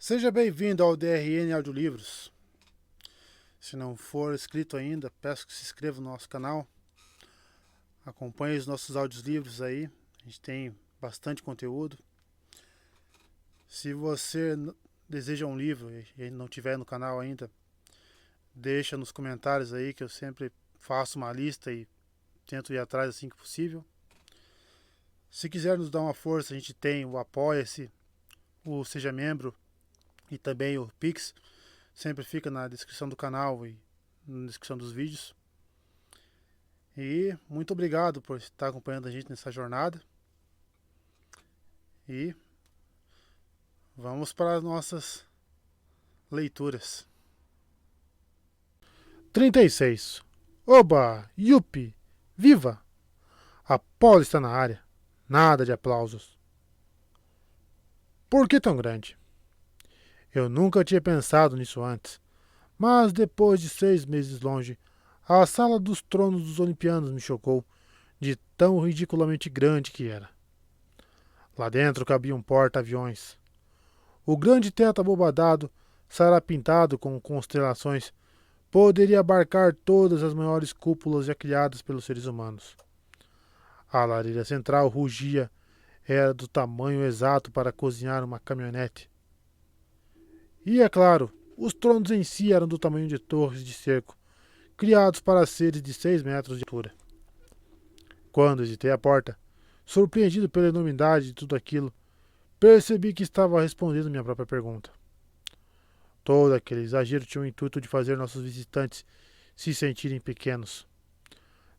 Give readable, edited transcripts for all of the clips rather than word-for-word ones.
Seja bem-vindo ao DRN Audiolivros. Se não for inscrito ainda, peço que se inscreva no nosso canal. Acompanhe os nossos audiolivros aí. A gente tem bastante conteúdo. Se você deseja um livro e não tiver no canal ainda, deixa nos comentários aí que eu sempre faço uma lista e tento ir atrás assim que possível. Se quiser nos dar uma força, a gente tem o Apoia-se, o Seja Membro e também o Pix. Sempre fica na descrição do canal e na descrição dos vídeos. E muito obrigado por estar acompanhando a gente nessa jornada. E vamos para as nossas leituras. 36. Oba! Yupi! Viva! Apolo está na área. Nada de aplausos. Por que tão grande? Eu nunca tinha pensado nisso antes, mas depois de 6 meses longe, a sala dos tronos dos Olimpianos me chocou, de tão ridiculamente grande que era. Lá dentro cabiam porta-aviões. O grande teto abobadado, sarapintado com constelações, poderia abarcar todas as maiores cúpulas já criadas pelos seres humanos. A lareira central rugia, era do tamanho exato para cozinhar uma caminhonete. E, é claro, os tronos em si eram do tamanho de torres de cerco, criados para seres de 6 metros de altura. Quando hesitei à porta, surpreendido pela enormidade de tudo aquilo, percebi que estava respondendo minha própria pergunta. Todo aquele exagero tinha o intuito de fazer nossos visitantes se sentirem pequenos.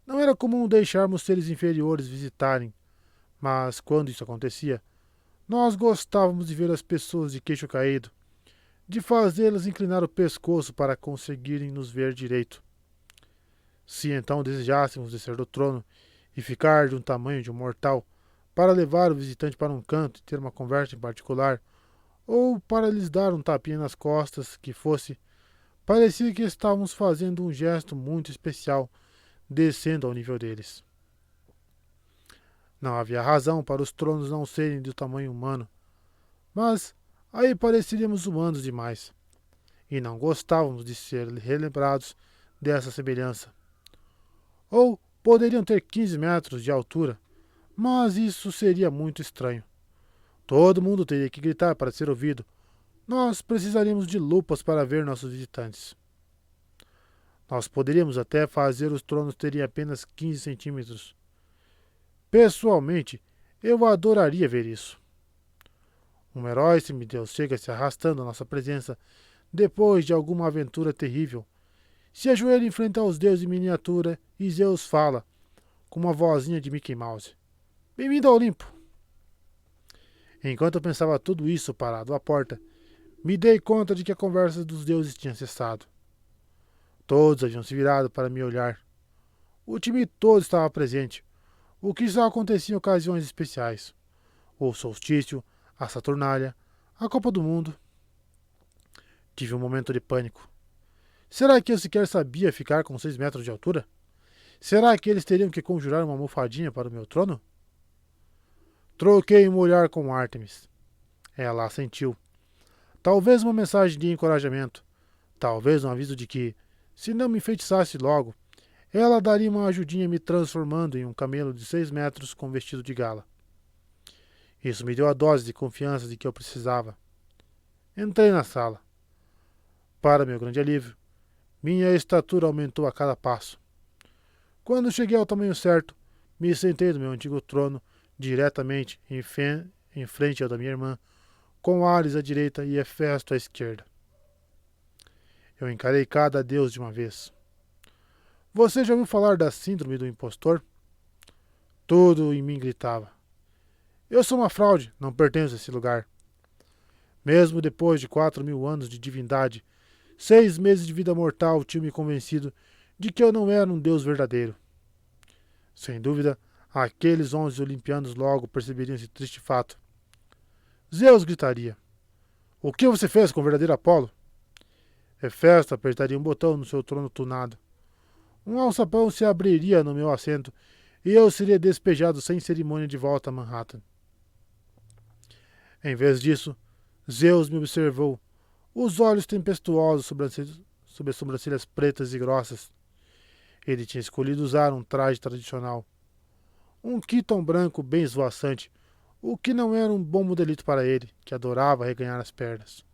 Não era comum deixarmos seres inferiores visitarem, mas quando isso acontecia, nós gostávamos de ver as pessoas de queixo caído, de fazê-las inclinar o pescoço para conseguirem nos ver direito. Se então desejássemos descer do trono e ficar de um tamanho de um mortal, para levar o visitante para um canto e ter uma conversa em particular, ou para lhes dar um tapinha nas costas que fosse, parecia que estávamos fazendo um gesto muito especial, descendo ao nível deles. Não havia razão para os tronos não serem do tamanho humano, mas aí pareceríamos humanos demais, e não gostávamos de ser relembrados dessa semelhança. Ou poderiam ter 15 metros de altura, mas isso seria muito estranho. Todo mundo teria que gritar para ser ouvido. Nós precisaríamos de lupas para ver nossos visitantes. Nós poderíamos até fazer os tronos terem apenas 15 centímetros. Pessoalmente, eu adoraria ver isso. Um herói semideus chega se arrastando à nossa presença depois de alguma aventura terrível. Se ajoelha em frente aos deuses em miniatura e Zeus fala, com uma vozinha de Mickey Mouse: Bem-vindo ao Olimpo! Enquanto eu pensava tudo isso parado à porta, me dei conta de que a conversa dos deuses tinha cessado. Todos haviam se virado para me olhar. O time todo estava presente, o que só acontecia em ocasiões especiais. O solstício, a Saturnália, a Copa do Mundo. Tive um momento de pânico. Será que eu sequer sabia ficar com 6 metros de altura? Será que eles teriam que conjurar uma almofadinha para o meu trono? Troquei um olhar com Artemis. Ela assentiu. Talvez uma mensagem de encorajamento. Talvez um aviso de que, se não me enfeitiçasse logo, ela daria uma ajudinha me transformando em um camelo de 6 metros com vestido de gala. Isso me deu a dose de confiança de que eu precisava. Entrei na sala. Para meu grande alívio, minha estatura aumentou a cada passo. Quando cheguei ao tamanho certo, me sentei no meu antigo trono, diretamente em frente ao da minha irmã, com Ares à direita e Hefesto à esquerda. Eu encarei cada deus de uma vez. Você já ouviu falar da síndrome do impostor? Tudo em mim gritava: eu sou uma fraude, não pertenço a esse lugar. Mesmo depois de 4.000 anos de divindade, 6 meses de vida mortal tinham me convencido de que eu não era um deus verdadeiro. Sem dúvida, aqueles 11 olimpianos logo perceberiam esse triste fato. Zeus gritaria: o que você fez com o verdadeiro Apolo? Hefesto apertaria um botão no seu trono tunado. Um alçapão se abriria no meu assento e eu seria despejado sem cerimônia de volta a Manhattan. Em vez disso, Zeus me observou, os olhos tempestuosos sobre as sobrancelhas pretas e grossas. Ele tinha escolhido usar um traje tradicional, um quiton branco bem esvoaçante, o que não era um bom modelito para ele, que adorava reganhar as pernas.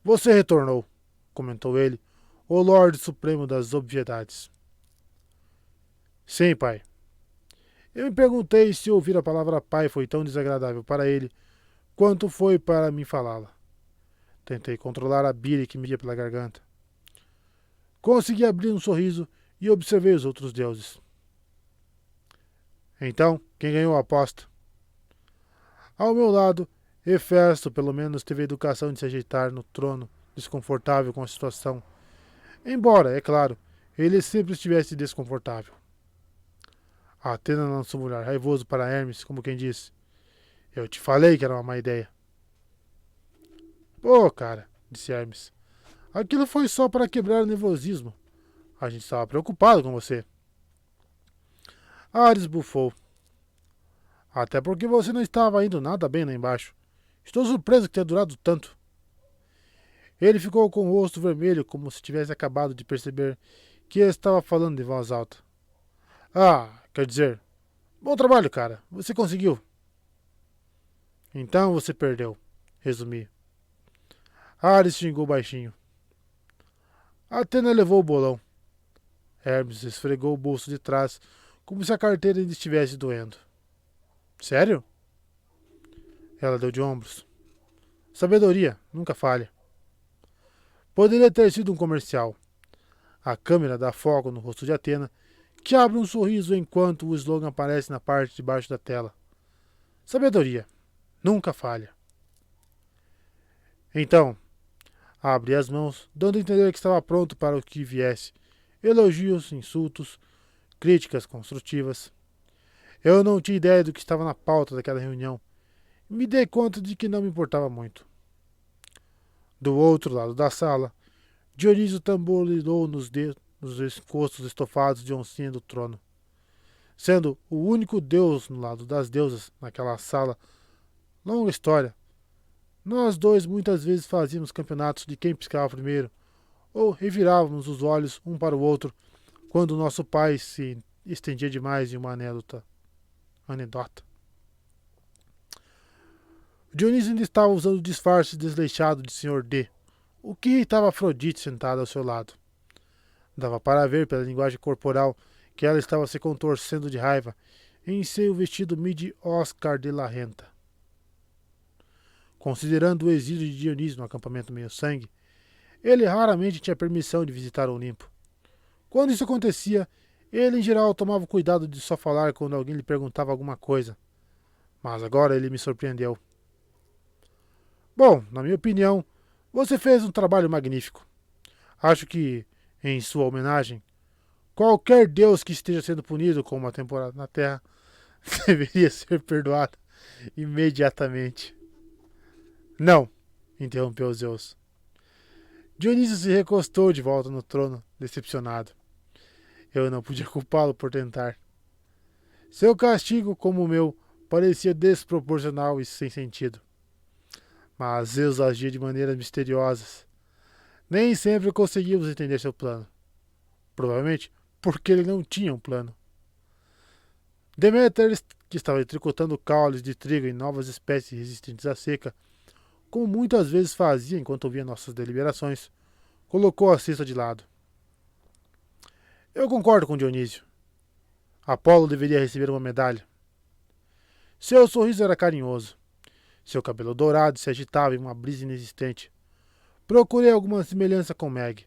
Você retornou, comentou ele, o Lorde Supremo das Obviedades. Sim, pai. Eu me perguntei se ouvir a palavra pai foi tão desagradável para ele quanto foi para mim falá-la. Tentei controlar a bile que me ia pela garganta. Consegui abrir um sorriso e observei os outros deuses. Então, quem ganhou a aposta? Ao meu lado, Hefesto pelo menos teve a educação de se ajeitar no trono, desconfortável com a situação. Embora, é claro, ele sempre estivesse desconfortável. A Atena lançou um olhar raivoso para Hermes, como quem disse: Eu te falei que era uma má ideia. Pô, cara, disse Hermes. Aquilo foi só para quebrar o nervosismo. A gente estava preocupado com você. Ares bufou. Até porque você não estava indo nada bem lá embaixo. Estou surpreso que tenha durado tanto. Ele ficou com o rosto vermelho, como se tivesse acabado de perceber que ele estava falando em voz alta. Ah, quer dizer, bom trabalho, cara. Você conseguiu. Então você perdeu, resumi. Ares xingou baixinho. Atena levou o bolão. Hermes esfregou o bolso de trás, como se a carteira ainda estivesse doendo. Sério? Ela deu de ombros. Sabedoria, nunca falha. Poderia ter sido um comercial. A câmera dá foco no rosto de Atena, que abre um sorriso enquanto o slogan aparece na parte de baixo da tela. Sabedoria, nunca falha. Então, abre as mãos, dando a entender que estava pronto para o que viesse. Elogios, insultos, críticas construtivas. Eu não tinha ideia do que estava na pauta daquela reunião. Me dei conta de que não me importava muito. Do outro lado da sala, Dionísio tamborilou nos encostos estofados de oncinha do trono. Sendo o único deus no lado das deusas naquela sala, longa história. Nós dois muitas vezes fazíamos campeonatos de quem piscava primeiro, ou revirávamos os olhos um para o outro quando o nosso pai se estendia demais em uma anedota. Dionísio ainda estava usando o disfarce desleixado de Sr. D, o que irritava Afrodite sentada ao seu lado. Dava para ver pela linguagem corporal que ela estava se contorcendo de raiva em seu vestido midi Oscar de la Renta. Considerando o exílio de Dionísio no acampamento meio-sangue, ele raramente tinha permissão de visitar o Olimpo. Quando isso acontecia, ele em geral tomava cuidado de só falar quando alguém lhe perguntava alguma coisa. Mas agora ele me surpreendeu. Bom, na minha opinião, você fez um trabalho magnífico. Acho que, em sua homenagem, qualquer deus que esteja sendo punido com uma temporada na Terra deveria ser perdoado imediatamente. Não, interrompeu Zeus. Dionísio se recostou de volta no trono, decepcionado. Eu não podia culpá-lo por tentar. Seu castigo, como o meu, parecia desproporcional e sem sentido. Mas Zeus agia de maneiras misteriosas. Nem sempre conseguíamos entender seu plano. Provavelmente porque ele não tinha um plano. Deméter, que estava tricotando caules de trigo em novas espécies resistentes à seca, como muitas vezes fazia enquanto ouvia nossas deliberações, colocou a cesta de lado. Eu concordo com Dionísio. Apolo deveria receber uma medalha. Seu sorriso era carinhoso. Seu cabelo dourado se agitava em uma brisa inexistente. Procurei alguma semelhança com Meg,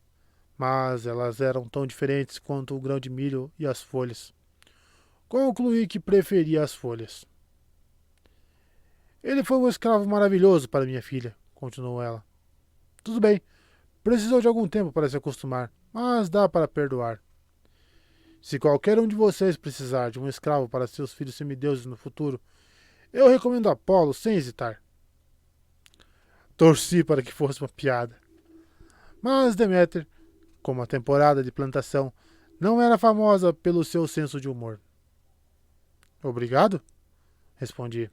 mas elas eram tão diferentes quanto o grão de milho e as folhas. Concluí que preferia as folhas. Ele foi um escravo maravilhoso para minha filha, continuou ela. Tudo bem, precisou de algum tempo para se acostumar, mas dá para perdoar. Se qualquer um de vocês precisar de um escravo para seus filhos semideuses no futuro, eu recomendo Apolo sem hesitar. Torci para que fosse uma piada. Mas Deméter, como a temporada de plantação, não era famosa pelo seu senso de humor. Obrigado? Respondi.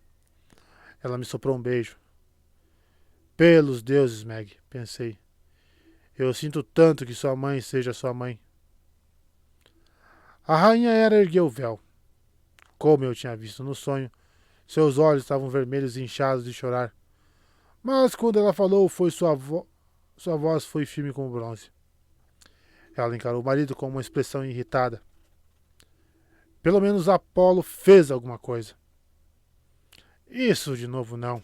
Ela me soprou um beijo. Pelos deuses, Meg, pensei. Eu sinto tanto que sua mãe seja sua mãe. A rainha Hera ergueu o véu. Como eu tinha visto no sonho, seus olhos estavam vermelhos e inchados de chorar. Mas quando ela falou, sua voz foi firme como bronze. Ela encarou o marido com uma expressão irritada. Pelo menos Apolo fez alguma coisa. Isso de novo não,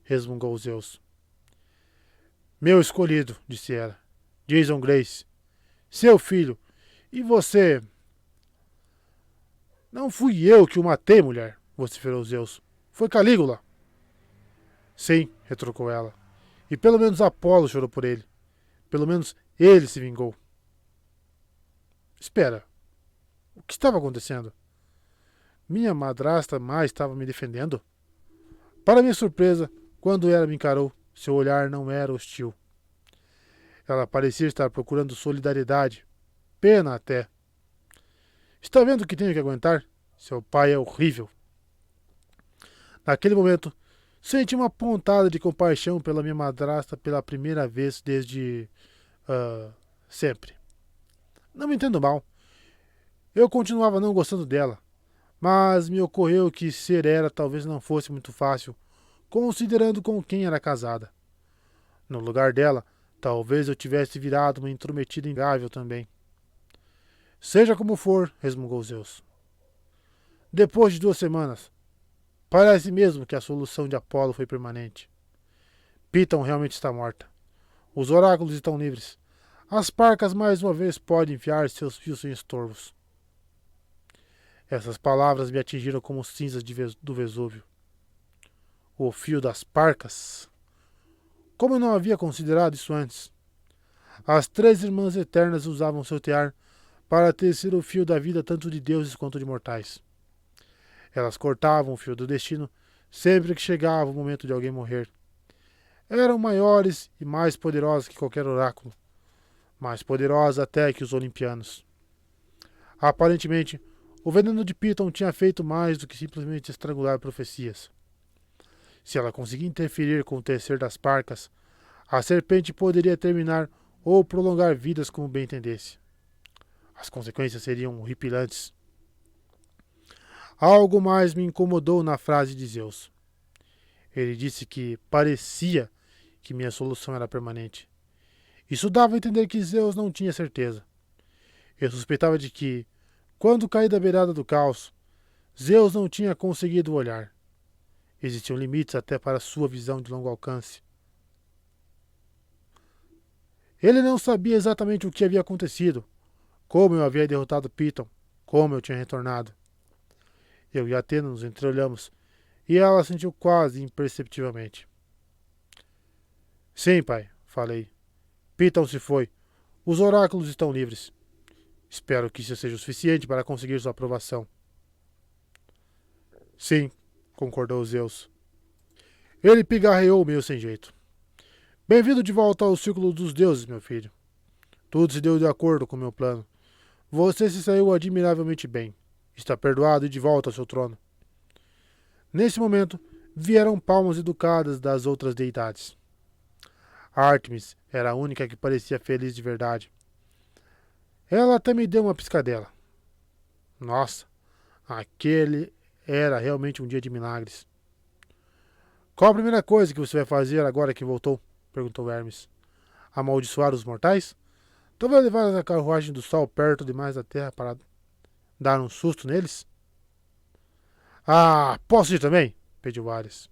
resmungou Zeus. Meu escolhido, disse ela. Jason Grace, seu filho. E você? Não fui eu que o matei, mulher, vociferou Zeus. Foi Calígula. Sim, retrucou ela. E pelo menos Apolo chorou por ele. Pelo menos ele se vingou. Espera, o que estava acontecendo? Minha madrasta mais estava me defendendo? Para minha surpresa, quando ela me encarou, seu olhar não era hostil. Ela parecia estar procurando solidariedade. Pena até. Está vendo que tenho que aguentar? Seu pai é horrível. Naquele momento, senti uma pontada de compaixão pela minha madrasta pela primeira vez desde... sempre. Não me entendo mal. Eu continuava não gostando dela, mas me ocorreu que ser Hera talvez não fosse muito fácil, considerando com quem era casada. No lugar dela, talvez eu tivesse virado uma intrometida ingável também. Seja como for, resmungou Zeus. Depois de 2 semanas, parece mesmo que a solução de Apolo foi permanente. Piton realmente está morta. Os oráculos estão livres. As parcas mais uma vez podem enfiar seus fios sem estorvos. Essas palavras me atingiram como cinzas do Vesúvio. O fio das parcas? Como eu não havia considerado isso antes? As 3 irmãs eternas usavam seu tear para tecer o fio da vida tanto de deuses quanto de mortais. Elas cortavam o fio do destino sempre que chegava o momento de alguém morrer. Eram maiores e mais poderosas que qualquer oráculo, mais poderosas até que os olimpianos. Aparentemente, o veneno de Piton tinha feito mais do que simplesmente estrangular profecias. Se ela conseguia interferir com o tecer das parcas, a serpente poderia terminar ou prolongar vidas como bem entendesse. As consequências seriam horripilantes. Algo mais me incomodou na frase de Zeus. Ele disse que parecia que minha solução era permanente. Isso dava a entender que Zeus não tinha certeza. Eu suspeitava de que, quando caí da beirada do caos, Zeus não tinha conseguido olhar. Existiam limites até para sua visão de longo alcance. Ele não sabia exatamente o que havia acontecido, como eu havia derrotado Piton, como eu tinha retornado. Eu e Atena nos entreolhamos, e ela sentiu quase imperceptivelmente. Sim, pai, falei. Piton se foi. Os oráculos estão livres. Espero que isso seja o suficiente para conseguir sua aprovação. Sim, concordou Zeus. Ele pigarreou meio sem jeito. Bem-vindo de volta ao círculo dos deuses, meu filho. Tudo se deu de acordo com meu plano. Você se saiu admiravelmente bem. Está perdoado e de volta ao seu trono. Nesse momento, vieram palmas educadas das outras deidades. Ártemis era a única que parecia feliz de verdade. Ela até me deu uma piscadela. Nossa, aquele era realmente um dia de milagres. Qual a primeira coisa que você vai fazer agora que voltou? Perguntou Hermes. Amaldiçoar os mortais? Talvez levar a carruagem do sol perto demais da terra para dar um susto neles? Ah, posso ir também? Pediu Ares.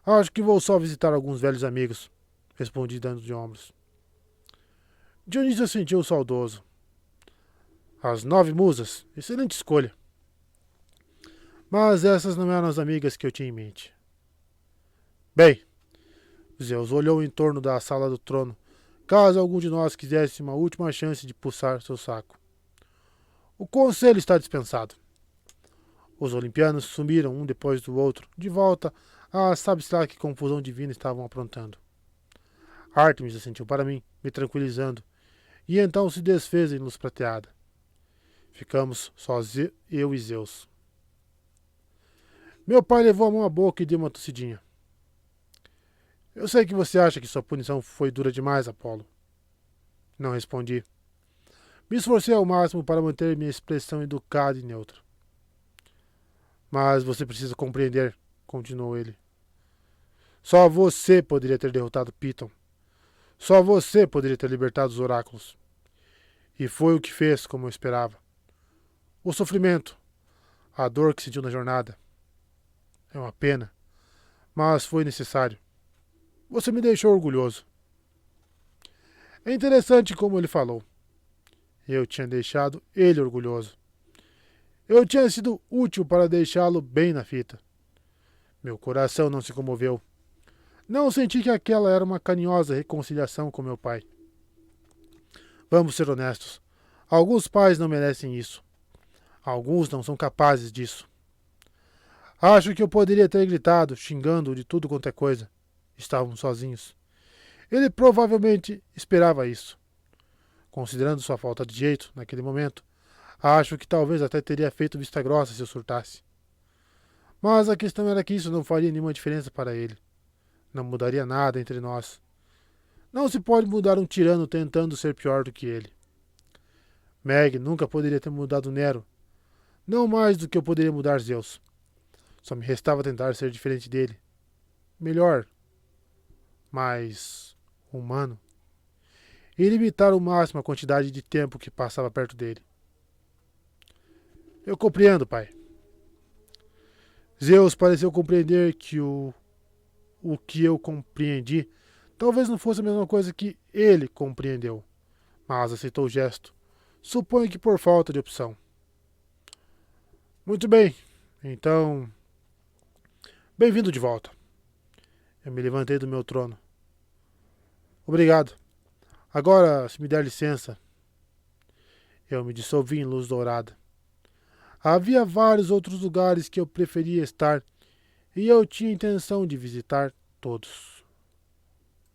Acho que vou só visitar alguns velhos amigos, respondi dando de ombros. Dionísio sentiu saudoso. As 9 musas, excelente escolha. Mas essas não eram as amigas que eu tinha em mente. Bem, Zeus olhou em torno da sala do trono, caso algum de nós quisesse uma última chance de puxar seu saco. O conselho está dispensado. Os olimpianos sumiram um depois do outro, de volta a sabe-se lá que confusão divina estavam aprontando. Ártemis assentiu para mim, me tranquilizando, e então se desfez em luz prateada. Ficamos sós eu e Zeus. Meu pai levou a mão à boca e deu uma tossidinha. Eu sei que você acha que sua punição foi dura demais, Apolo. Não respondi. Me esforcei ao máximo para manter minha expressão educada e neutra. Mas você precisa compreender, continuou ele. Só você poderia ter derrotado Piton. Só você poderia ter libertado os oráculos. E foi o que fez, como eu esperava. O sofrimento, a dor que sentiu na jornada. É uma pena, mas foi necessário. Você me deixou orgulhoso. É interessante como ele falou. Eu tinha deixado ele orgulhoso. Eu tinha sido útil para deixá-lo bem na fita. Meu coração não se comoveu. Não senti que aquela era uma carinhosa reconciliação com meu pai. Vamos ser honestos. Alguns pais não merecem isso. Alguns não são capazes disso. Acho que eu poderia ter gritado, xingando de tudo quanto é coisa. Estávamos sozinhos. Ele provavelmente esperava isso. Considerando sua falta de jeito naquele momento, acho que talvez até teria feito vista grossa se eu surtasse. Mas a questão era que isso não faria nenhuma diferença para ele. Não mudaria nada entre nós. Não se pode mudar um tirano tentando ser pior do que ele. Meg nunca poderia ter mudado Nero. Não mais do que eu poderia mudar Zeus. Só me restava tentar ser diferente dele. Melhor. Mais humano. E limitar ao máximo a quantidade de tempo que passava perto dele. Eu compreendo, pai. Zeus pareceu compreender que o que eu compreendi talvez não fosse a mesma coisa que ele compreendeu, mas aceitou o gesto. Suponho que por falta de opção. Muito bem, então. Bem-vindo de volta. Eu me levantei do meu trono. Obrigado. Agora, se me der licença. Eu me dissolvi em luz dourada. Havia vários outros lugares que eu preferia estar e eu tinha intenção de visitar todos.